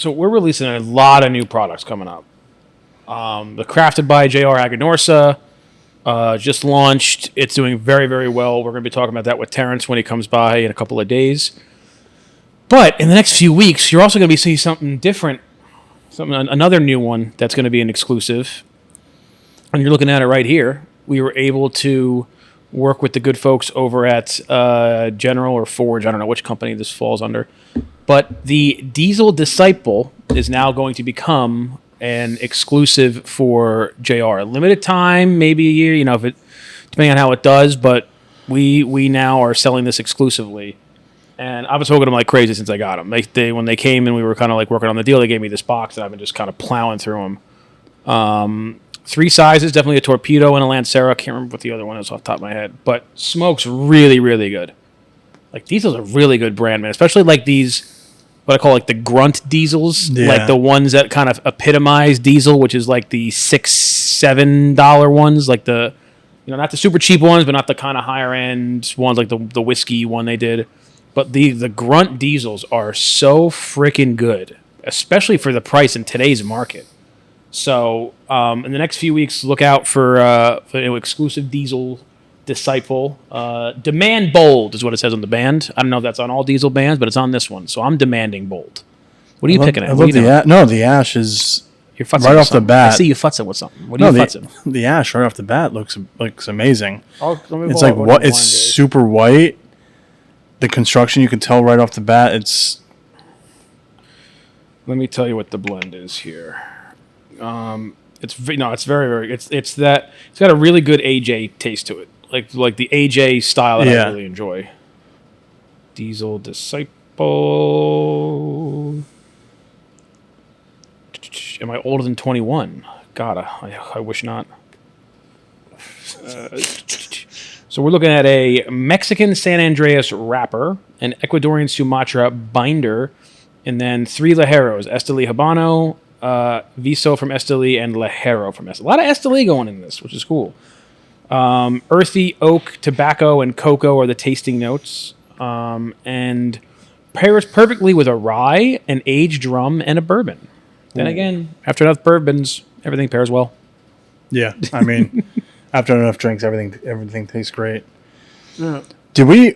So we're releasing a lot of new products coming up. The Crafted by JR Cigars just launched. It's doing very, very well. We're going to be talking about that with Terrence when he comes by in a couple of days. But in the next few weeks, you're also going to be seeing something different, another new one that's going to be an exclusive. And you're looking at it right here. We were able to work with the good folks over at General or Forge. I don't know which company this falls under. But the Diesel Disciple is now going to become an exclusive for JR. Limited time, maybe a year, if it depending on how it does. But we now are selling this exclusively. And I've been smoking them like crazy since I got them. When they came and we were kind of like working on the deal, they gave me this box, and I've been just kind of plowing through them. 3 sizes, definitely a Torpedo and a Lancero. I can't remember what the other one is off the top of my head. But smokes really, really good. Like, Diesel's a really good brand, man. Especially like these, what I call like the grunt diesels. Yeah. Like the ones that kind of epitomize diesel, which is like the $6-7 ones. Like the, not the super cheap ones, but not the kind of higher end ones like the whiskey one they did. But the grunt diesels are so freaking good, especially for the price in today's market. So in the next few weeks, look out for exclusive Diesel Disciple. Demand bold is what it says on the band. I don't know if that's on all Diesel bands, but it's on this one. So I'm demanding bold. What are you picking at? The ash is right off the bat. I see you futzing with something. What are you futzing? The ash right off the bat looks amazing. It's like what? It's super white. The construction, you can tell right off the bat. Let me tell you what the blend is here. It's very, very. It's got a really good AJ taste to it, like the AJ style that I really enjoy. Diesel Disciple. Am I older than 21? God, I wish not. So we're looking at a Mexican San Andreas wrapper, an Ecuadorian Sumatra binder, and then 3 Ligeros, Esteli Habano, Viso from Esteli, and Ligero from Esteli. A lot of Esteli going in this, which is cool. Earthy, oak, tobacco, and cocoa are the tasting notes. And pairs perfectly with a rye, an aged rum, and a bourbon. Then again, after enough bourbons, everything pairs well. Yeah, I mean... After enough drinks, everything tastes great. Yeah. Did we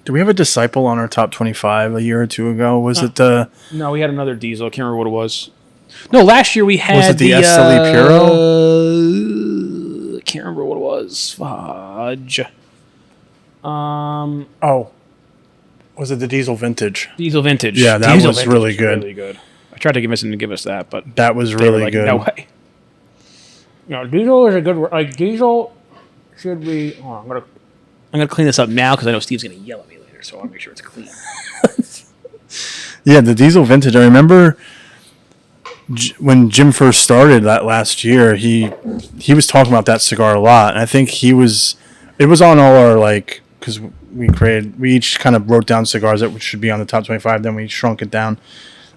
have a Disciple on our top 25 a year or two ago? Was it the... No, we had another Diesel. I can't remember what it was. No, last year we had... Was it the Esteli Puro? I can't remember what it was. Fudge. Was it the Diesel Vintage? Diesel Vintage. Yeah, that was really good. Really good. I tried to convince them to give us that, but... That was really good. No way. No, Diesel is a good... Diesel should be... I'm gonna clean this up now because I know Steve's going to yell at me later, so I want to make sure it's clean. Yeah, the Diesel Vintage. I remember when Jim first started that last year, he was talking about that cigar a lot, and I think it was on all our, because we each kind of wrote down cigars that should be on the top 25, then we shrunk it down.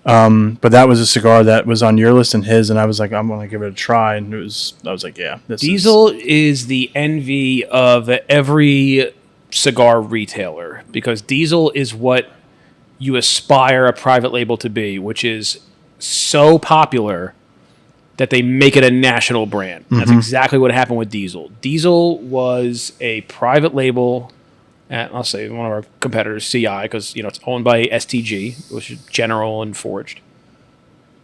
But that was a cigar that was on your list and his, and I was like, I'm going to give it a try. And I was like, yeah. Diesel is the envy of every cigar retailer because Diesel is what you aspire a private label to be, which is so popular that they make it a national brand. Mm-hmm. That's exactly what happened with Diesel. Diesel was a private label at, I'll say, one of our competitors, CI, because it's owned by STG, which is General and Forged.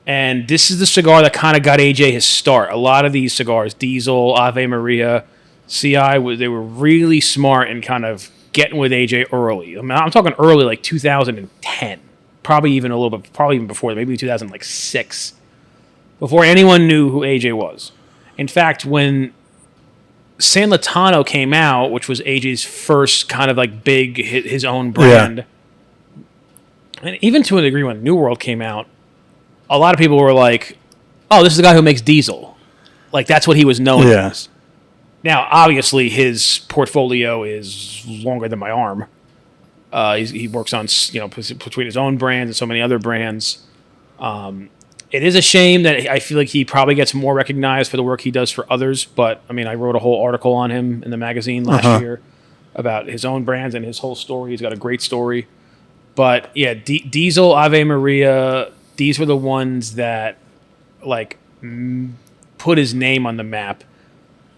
And this is the cigar that kind of got AJ his start. A lot of these cigars, Diesel, Ave Maria, CI, they were really smart in kind of getting with AJ early. I mean, I'm talking early, like 2010. Probably even a little bit, probably even before, maybe 2006. Before anyone knew who AJ was. In fact, when San Latano came out, which was AJ's first kind of like big his own brand. Yeah. And even to a degree when New World came out, a lot of people were like, oh, this is the guy who makes Diesel. Like, that's what he was known as. Now, obviously, his portfolio is longer than my arm. He works on, between his own brands and so many other brands. It is a shame that I feel like he probably gets more recognized for the work he does for others. But, I mean, I wrote a whole article on him in the magazine last year about his own brands and his whole story. He's got a great story. But yeah, Diesel, Ave Maria, these were the ones that like put his name on the map.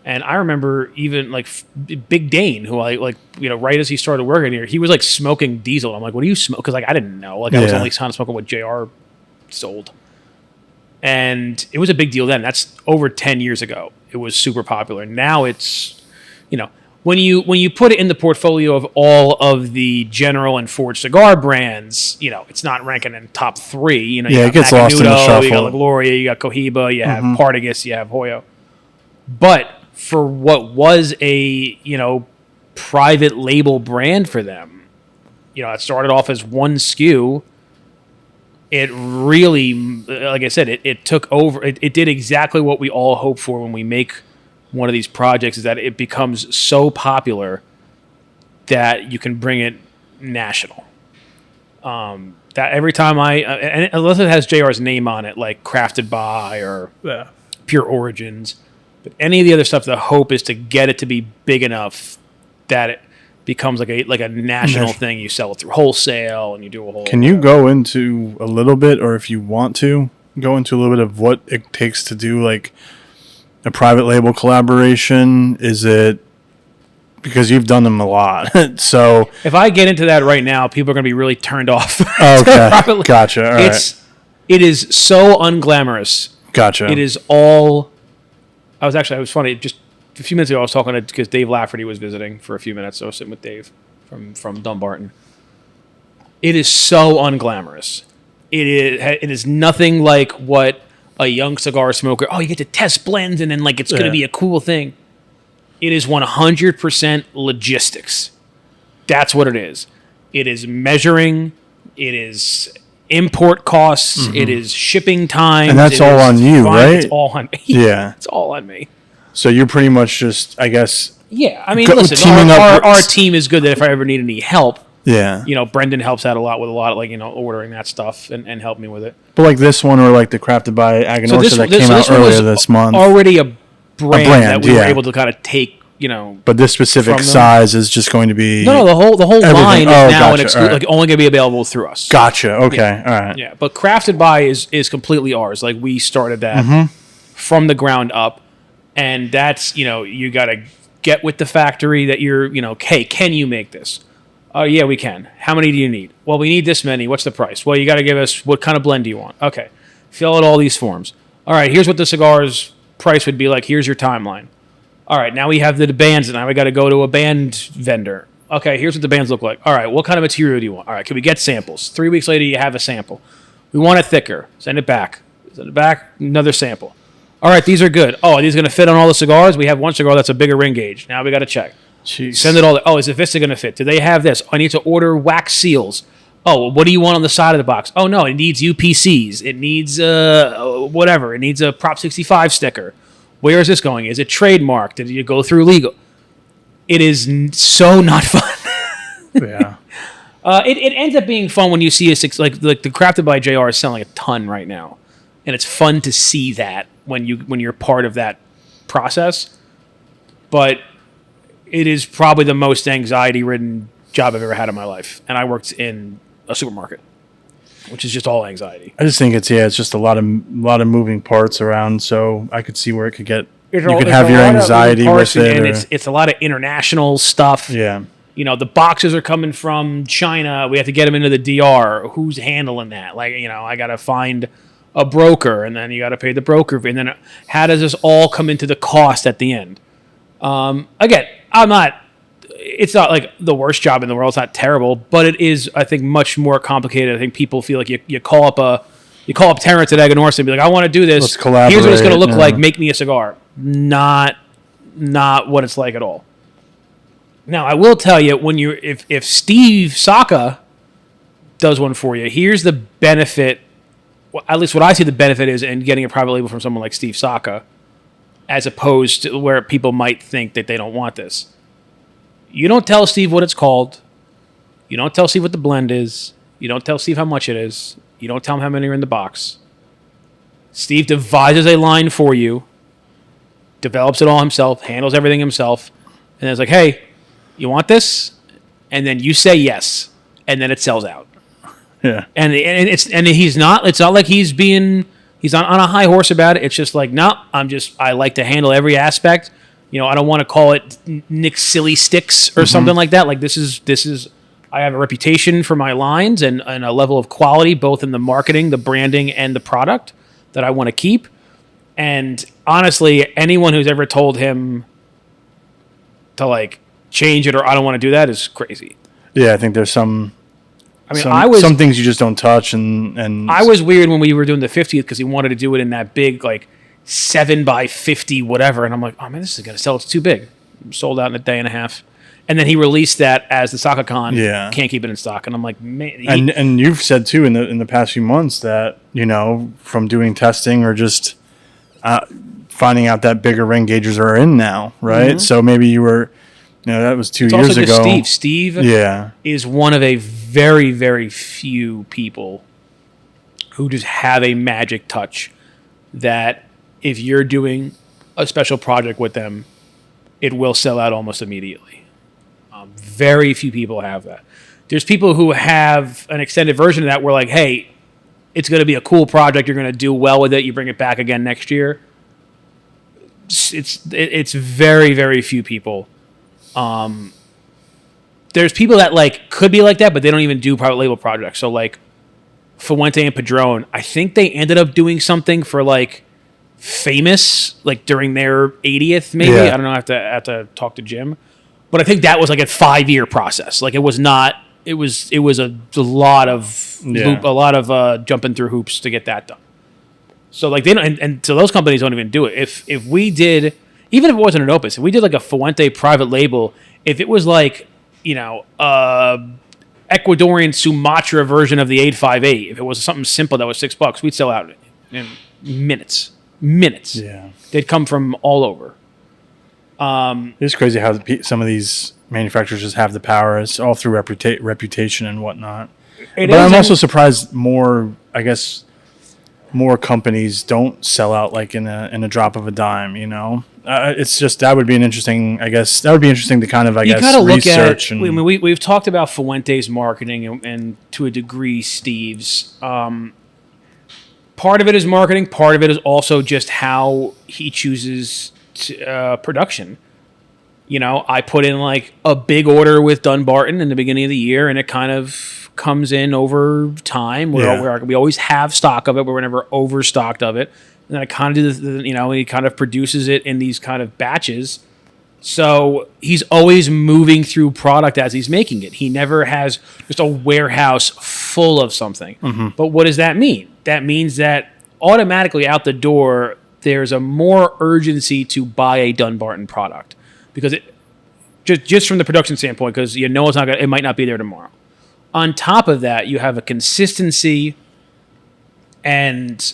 And I remember even like Big Dane, who I like, right as he started working here, he was like smoking Diesel. I'm like, what do you smoke? Because like I didn't know. Like I was only kind of smoking what JR sold. And it was a big deal then. That's over 10 years ago. It was super popular. Now it's, when you put it in the portfolio of all of the General and Forge cigar brands, it's not ranking in top 3. You it gets Macanudo, lost in the shuffle. You got La Gloria, you got Cohiba, you have Partagas, you have Hoyo. But for what was a, private label brand for them, it started off as one SKU. It really, like I said, it took over. It did exactly what we all hope for when we make one of these projects, is that it becomes so popular that you can bring it national. That every time and unless it has JR's name on it, like Crafted By or Pure Origins, but any of the other stuff, the hope is to get it to be big enough that it becomes like a national thing. You sell it through wholesale and you do a whole... Can you go into a little bit, or if you want to, go into a little bit of what it takes to do like a private label collaboration? Is it... Because you've done them a lot. So if I get into that right now, people are going to be really turned off. Okay, gotcha. All right. It is so unglamorous. Gotcha. It is all... it was funny, just a few minutes ago I was talking to, because Dave Lafferty was visiting for a few minutes, so I was sitting with Dave from Dumbarton. It is so unglamorous. It is nothing like what a young cigar smoker, you get to test blends and then like it's going to be a cool thing. It is 100% logistics. That's what it is. It is measuring. It is import costs. It is shipping time. And that's all on you, right? It's all on me. Yeah. It's all on me. So you're pretty much just, I guess... Yeah, I mean, listen, our team is good that if I ever need any help, Brendan helps out a lot with a lot of, ordering that stuff and help me with it. But like this one, or like the Crafted by Aganorsa that came out earlier this month. Already a brand that we were able to kind of take, But this specific size is just going to be... No, the whole line is now gotcha. like only going to be available through us. Gotcha. Okay. All right. Yeah, but Crafted by is completely ours. Like we started that from the ground up, and that's you got to get with the factory that you're hey, can you make this? Oh yeah, we can. How many do you need? Well, we need this many. What's the price? Well, you got to give us what kind of blend do you want? Okay, fill out all these forms. All right, here's what the cigar's price would be like. Here's your timeline. All right, now we have the bands, and now we got to go to a band vendor. Okay, here's what the bands look like. All right, what kind of material do you want? All right, can we get samples? 3 weeks later, you have a sample. We want it thicker. Send it back. Send it back, another sample. All right, these are good. Oh, are these going to fit on all the cigars? We have one cigar that's a bigger ring gauge. Now we got to check. Jeez. Send it all. Oh, is the Vista going to fit? Do they have this? I need to order wax seals. Oh, well, what do you want on the side of the box? Oh, no, it needs UPCs. It needs whatever. It needs a Prop 65 sticker. Where is this going? Is it trademarked? Did you go through legal? It is so not fun. Yeah. It ends up being fun when you see like the Crafted by JR is selling a ton right now, and it's fun to see that when you're part of that process. But it is probably the most anxiety-ridden job I've ever had in my life, and I worked in a supermarket, which is just all anxiety. I just think it's just a lot of moving parts around, so I could see where it could get. You could have your anxiety with it, and it's a lot of international stuff. Yeah. The boxes are coming from China. We have to get them into the DR. Who's handling that? Like, I got to find a broker, and then you got to pay the broker fee. And then how does this all come into the cost at the end? Again, it's not like the worst job in the world. It's not terrible, but it is, I think, much more complicated. I think people feel like you call up Terrence at Aganorsa and be like, I want to do this. Let's collaborate. Here's what it's going to look like. Make me a cigar. Not what it's like at all. Now, I will tell you, if Steve Saka does one for you, here's the benefit. Well, at least what I see the benefit is in getting a private label from someone like Steve Saka, as opposed to where people might think that they don't want this. You don't tell Steve what it's called. You don't tell Steve what the blend is. You don't tell Steve how much it is. You don't tell him how many are in the box. Steve devises a line for you, develops it all himself, handles everything himself, and it's like, hey, you want this? And then you say yes, and then it sells out. Yeah. And he's not. It's not like he's on a high horse about it. It's just like, no, I like to handle every aspect. I don't want to call it Nick Silly Sticks or something like that. Like this is. I have a reputation for my lines and a level of quality, both in the marketing, the branding, and the product that I want to keep. And honestly, anyone who's ever told him to like change it or I don't want to do that is crazy. Yeah, I think there's some. I mean, some things you just don't touch, and I was weird when we were doing the 50th because he wanted to do it in that big like 7x50 whatever, and I'm like, oh man, this is gonna sell. It's too big. Sold out in a day and a half. And then he released that as the SakaCon. Yeah. Can't keep it in stock. And I'm like, man. And you've said too in the past few months that, from doing testing or just finding out that bigger ring gauges are in now, right? Mm-hmm. So maybe you were, that was 2 years ago. Steve yeah. is one of a very, very few people who just have a magic touch that if you're doing a special project with them, it will sell out almost immediately. Very few people have that. There's people who have an extended version of that where like, hey, it's going to be a cool project. You're going to do well with it. You bring it back again next year. It's very, very few people. There's people that like could be like that, but they don't even do private label projects. So like Fuente and Padron, I think they ended up doing something for like Famous, like during their 80th, maybe. Yeah. I don't know. I have to talk to Jim. But I think that was like a 5-year process. Like it was not. It was a lot of jumping through hoops to get that done. So like they don't, and so those companies don't even do it. If we did, even if it wasn't an Opus, if we did like a Fuente private label, if it was like Ecuadorian Sumatra version of the 858, if it was something simple that was $6, we'd sell out in minutes. Yeah, they'd come from all over. It's crazy how some of these manufacturers just have the power. It's all through reputation and whatnot. But I'm also surprised more companies don't sell out like in a drop of a dime. It's just that would be an interesting. I guess that would be interesting to kind of research. We've talked about Fuente's marketing and to a degree Steve's. Part of it is marketing. Part of it is also just how he chooses production. I put in like a big order with Dunbarton in the beginning of the year, and it kind of comes in over time. We always have stock of it, but we're never overstocked of it. And then I kind of do he kind of produces it in these kind of batches. So he's always moving through product as he's making it. He never has just a warehouse full of something. Mm-hmm. But what does that mean? That means that automatically out the door, there's a more urgency to buy a Dunbarton product because it just from the production standpoint, because it might not be there tomorrow. On top of that, you have a consistency and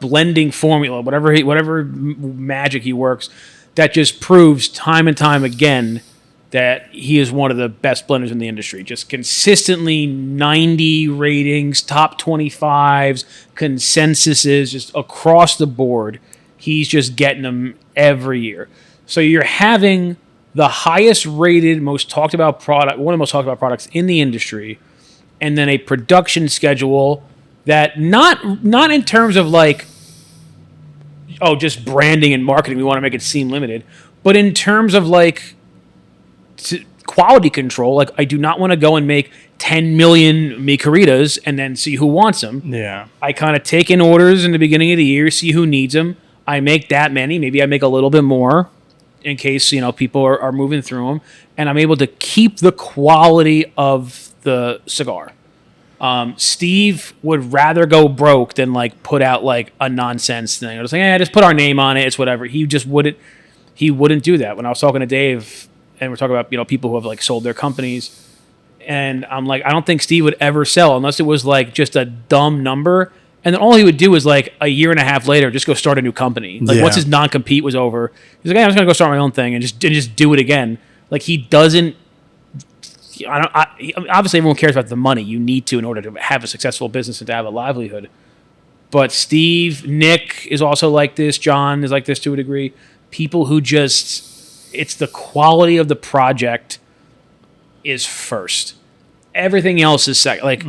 blending formula, whatever magic he works, that just proves time and time again that he is one of the best blenders in the industry. Just consistently 90 ratings, top 25s, consensuses, just across the board. He's just getting them every year. So you're having the highest rated, most talked about product, one of the most talked about products in the industry, and then a production schedule that not in terms of like, just branding and marketing, we want to make it seem limited, but in terms of like quality control, like I do not want to go and make 10 million Mikaritas and then see who wants them. Yeah. I kind of take in orders in the beginning of the year, see who needs them. I make that many. Maybe I make a little bit more in case, people are moving through them. And I'm able to keep the quality of the cigar. Steve would rather go broke than like put out like a nonsense thing. I was like, just put our name on it. It's whatever. He just wouldn't do that. When I was talking to Dave and we're talking about, people who have like sold their companies, and I'm like, I don't think Steve would ever sell unless it was like just a dumb number. And then all he would do is like a year and a half later, just go start a new company. Like once his non-compete was over, he's like, I'm just going to go start my own thing and just do it again. Like he doesn't, obviously everyone cares about the money you need to in order to have a successful business and to have a livelihood. But Steve, Nick is also like this. John is like this to a degree. People who just, it's the quality of the project is first. everything else is like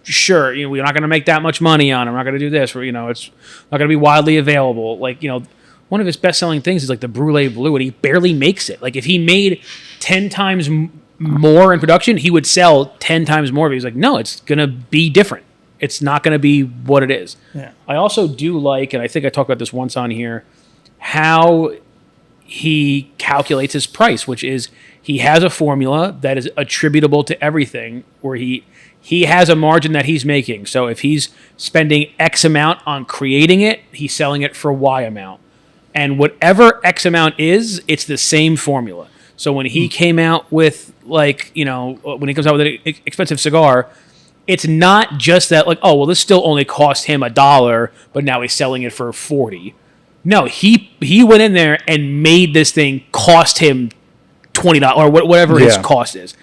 sure, we're not going to make that much money on it. We're not going to do this. It's not going to be widely available. Like, one of his best-selling things is like the Brulee Blue, and he barely makes it. Like, if he made 10 times more in production, he would sell 10 times more. But he's like, no, it's going to be different. It's not going to be what it is. Yeah. I also do like, and I think I talked about this once on here, how he calculates his price, which is he has a formula that is attributable to everything, where he has a margin that he's making. So if he's spending X amount on creating it, he's selling it for Y amount. And whatever X amount is, it's the same formula. So when he came out with, when he comes out with an expensive cigar, it's not just that, like, oh, well, this still only cost him $1, but now he's selling it for $40. No, he went in there and made this thing cost him $20 or whatever his cost is.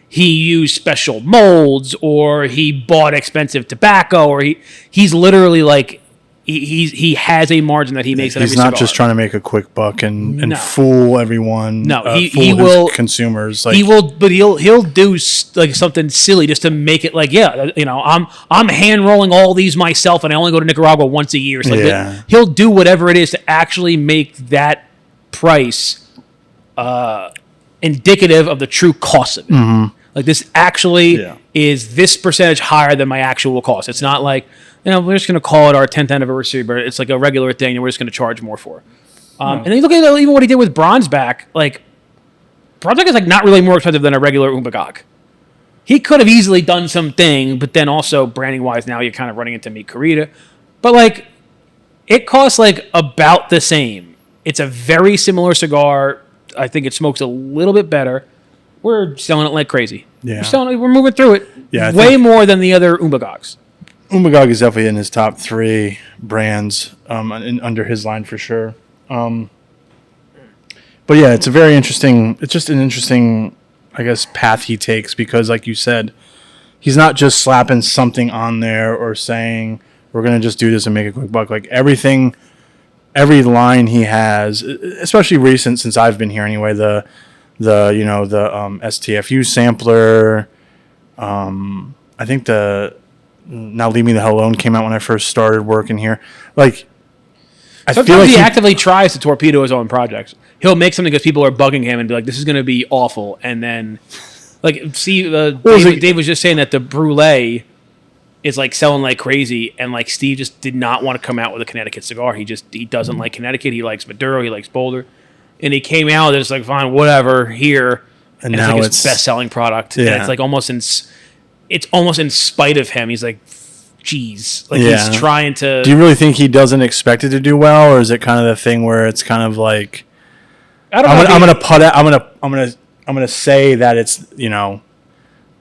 He used special molds, or he bought expensive tobacco, or he's literally like he has a margin that he makes. He's not just trying to make a quick buck and fool everyone. No, he will consumers. Like, he'll do like something silly just to make it like, I'm hand rolling all these myself, and I only go to Nicaragua once a year. So he'll do whatever it is to actually make that price indicative of the true cost of it. Mm-hmm. Like, this actually is this percentage higher than my actual cost. It's not like, we're just going to call it our 10th anniversary, but it's like a regular thing, and we're just going to charge more for. And then you look at even what he did with Bronzeback. Like, Bronzeback is like not really more expensive than a regular Umbagog. He could have easily done something, but then also branding-wise, now you're kind of running into Mi Querida. But like, it costs like about the same. It's a very similar cigar. I think it smokes a little bit better. We're selling it like crazy. Yeah. We're moving through it. Yeah, way more than the other Umbagogs. Umbagog is definitely in his top 3 brands under his line for sure. But yeah, it's just an interesting, I guess, path he takes, because like you said, he's not just slapping something on there or saying, we're going to just do this and make a quick buck. Like, every line he has, especially recent, since I've been here anyway, the STFU sampler, I think the Now Leave Me the Hell Alone came out when I first started working here. Like, I feel like he actively tries to torpedo his own projects. He'll make something because people are bugging him and be like, this is going to be awful. And then, like, see, Dave was just saying that the Brulee is like selling like crazy, and like Steve just did not want to come out with a Connecticut cigar. He doesn't like Connecticut. He likes Maduro. He likes Boulder. And he came out and it's like, fine, whatever, here. And now it's like his best-selling product. Yeah. And it's like almost in spite of him. He's like, geez. Like, he's trying to... Do you really think he doesn't expect it to do well, or is it kind of the thing where it's kind of like... I'm gonna say that it's,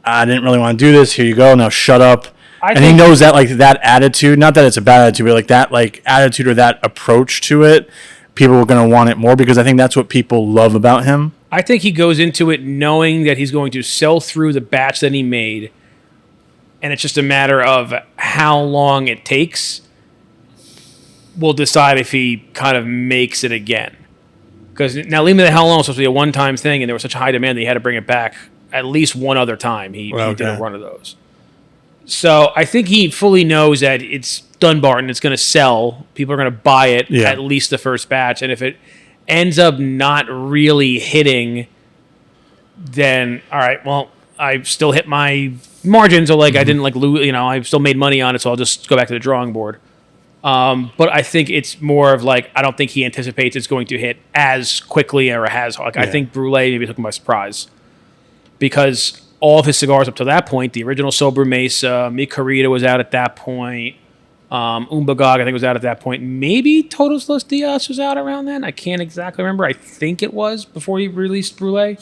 I didn't really want to do this. Here you go. Now shut up. And he knows that, like, that attitude, not that it's a bad attitude, but like that, like, attitude or that approach to it, people are going to want it more, because I think that's what people love about him. I think he goes into it knowing that he's going to sell through the batch that he made, and it's just a matter of how long it takes. We'll decide if he kind of makes it again. Because Now Leave Me the Hell Alone was supposed to be a one-time thing, and there was such high demand that he had to bring it back at least one other time. He did a run of those. So I think he fully knows that it's Dunbarton, it's going to sell. People are going to buy it at least the first batch. And if it ends up not really hitting, then, all right, well, I still hit my margin. So, like, I didn't, like, lose, I still made money on it, so I'll just go back to the drawing board. But I think it's more of, like, I don't think he anticipates it's going to hit as quickly or as hard. Like, I think Brulee maybe took him by surprise. Because all of his cigars up to that point, the original Sober Mesa, Mi Querida was out at that point, Umbagog, I think, was out at that point. Maybe Todos Los Dias was out around then. I can't exactly remember. I think it was before he released Brulee.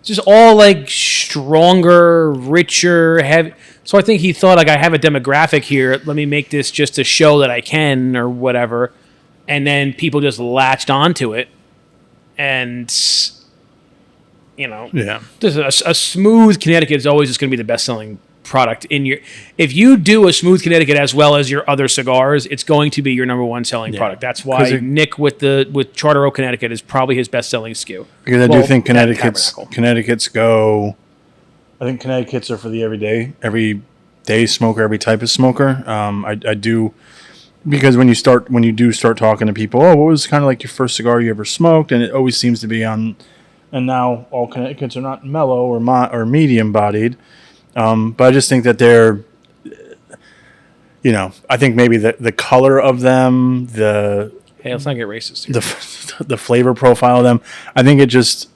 Just all, like, stronger, richer, heavy. So I think he thought, like, I have a demographic here. Let me make this just to show that I can or whatever. And then people just latched onto it. And... just a smooth Connecticut is always just going to be the best-selling product in your. If you do a smooth Connecticut as well as your other cigars, it's going to be your number one selling product. That's why Nick with Charter Oak Connecticut is probably his best-selling SKU. Because I do think Connecticut's go think Connecticut's are for the every day smoker, every type of smoker. I do, because when you do start talking to people, oh, what was kind of like your first cigar you ever smoked, and it always seems to be on. And now all Connecticut's are not mellow or medium bodied, but I just think that they're, I think maybe the color of them, Hey, let's not get racist here. the flavor profile of them, I think it's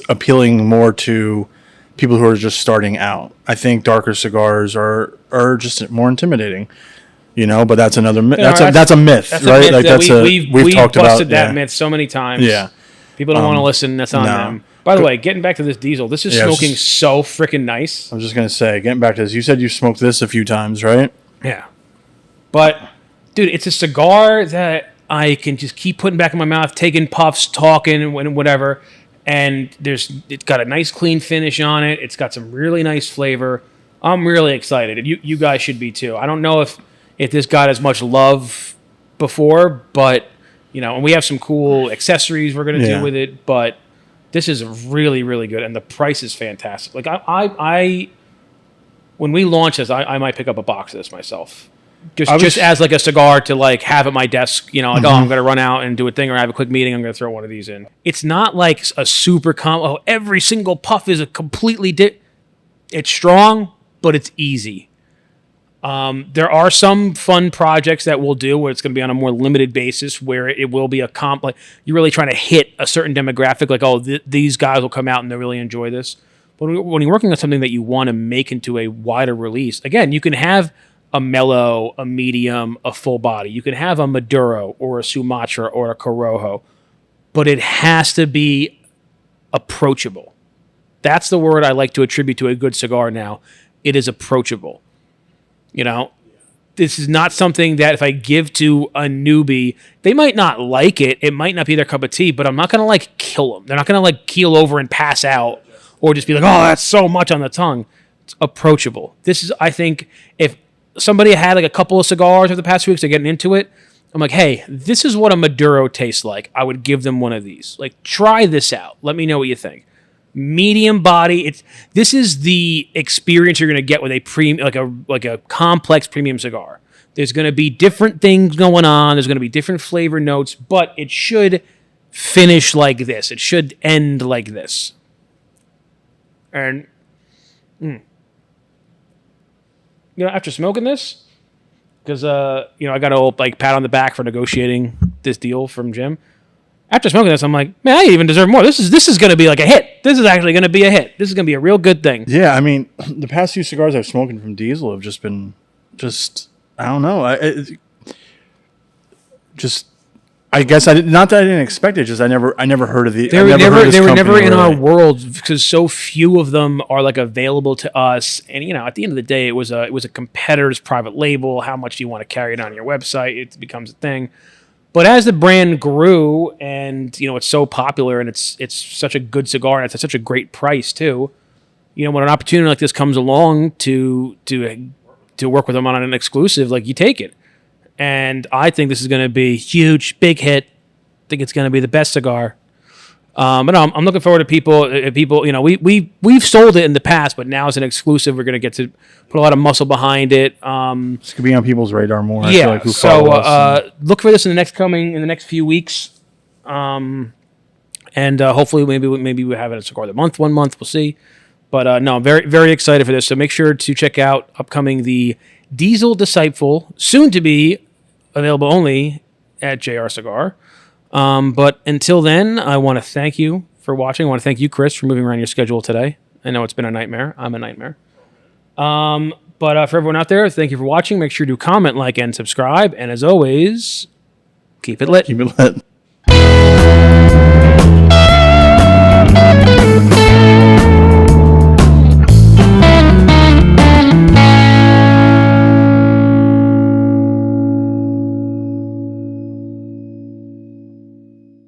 appealing more to people who are just starting out. I think darker cigars are just more intimidating, but that's another myth. That's a myth, right? Myth that we've talked busted about that myth so many times. Yeah. People don't want to listen. That's on them. By the way, getting back to this Diesel, this is smoking so freaking nice. I was just going to say, getting back to this, you said you smoked this a few times, right? Yeah. But, dude, it's a cigar that I can just keep putting back in my mouth, taking puffs, talking, and whatever. And it's got a nice clean finish on it. It's got some really nice flavor. I'm really excited. You guys should be too. I don't know if this got as much love before, but, and we have some cool accessories we're going to do with it, but this is really, really good, and the price is fantastic. Like I when we launch this, I might pick up a box of this myself, just as like a cigar to like have at my desk. Oh, I'm going to run out and do a thing, or I have a quick meeting. I'm going to throw one of these in. It's not like a super every single puff is a completely It's strong, but it's easy. There are some fun projects that we'll do where it's going to be on a more limited basis, where it will be like you're really trying to hit a certain demographic, like, these guys will come out and they'll really enjoy this. But when you're working on something that you want to make into a wider release, again, you can have a mellow, a medium, a full body. You can have a Maduro or a Sumatra or a Corojo, but it has to be approachable. That's the word I like to attribute to a good cigar now. It is approachable. This is not something that if I give to a newbie, they might not like it. It might not be their cup of tea, but I'm not going to kill them. They're not going to keel over and pass out or just be like, oh, that's so much on the tongue. It's approachable. This is, I think, if somebody had a couple of cigars over the past 2 weeks, they're getting into it. I'm like, hey, this is what a Maduro tastes like. I would give them one of these. Try this out. Let me know what you think. Medium body. This is the experience you're going to get with a complex premium cigar. There's going to be different things going on. There's going to be different flavor notes, but it should finish like this. It should end like this. And after smoking this, because I got a little pat on the back for negotiating this deal from Jim. After smoking this, I'm like, man, I even deserve more. This is going to be like a hit. This is actually going to be a hit. This is going to be a real good thing. Yeah, I mean, the past few cigars I've smoked from Diesel have just been, I don't know. I guess not that I didn't expect it. Just I never heard of the. They were never in our world because so few of them are available to us. And at the end of the day, it was a competitor's private label. How much do you want to carry it on your website? It becomes a thing. But as the brand grew and, it's so popular and it's such a good cigar and it's at such a great price too, when an opportunity like this comes along to work with them on an exclusive, you take it. And I think this is going to be huge, big hit. I think it's going to be the best cigar. But no, I'm looking forward to people, we've sold it in the past, but now as an exclusive, we're going to get to put a lot of muscle behind it. This could be on people's radar more. I feel like, who follow us. Look for this in the next few weeks. And hopefully maybe we have it at Cigar of the Month, 1 month, we'll see. But no, I'm very, very excited for this. So make sure to check out upcoming the Diesel Disciple, soon to be available only at JR Cigar. But until then, I want to thank you for watching. I want to thank you, Chris, for moving around your schedule today. I know it's been a nightmare. I'm a nightmare. But for everyone out there, thank you for watching. Make sure to comment, like, and subscribe. And as always, keep it lit. Keep it lit.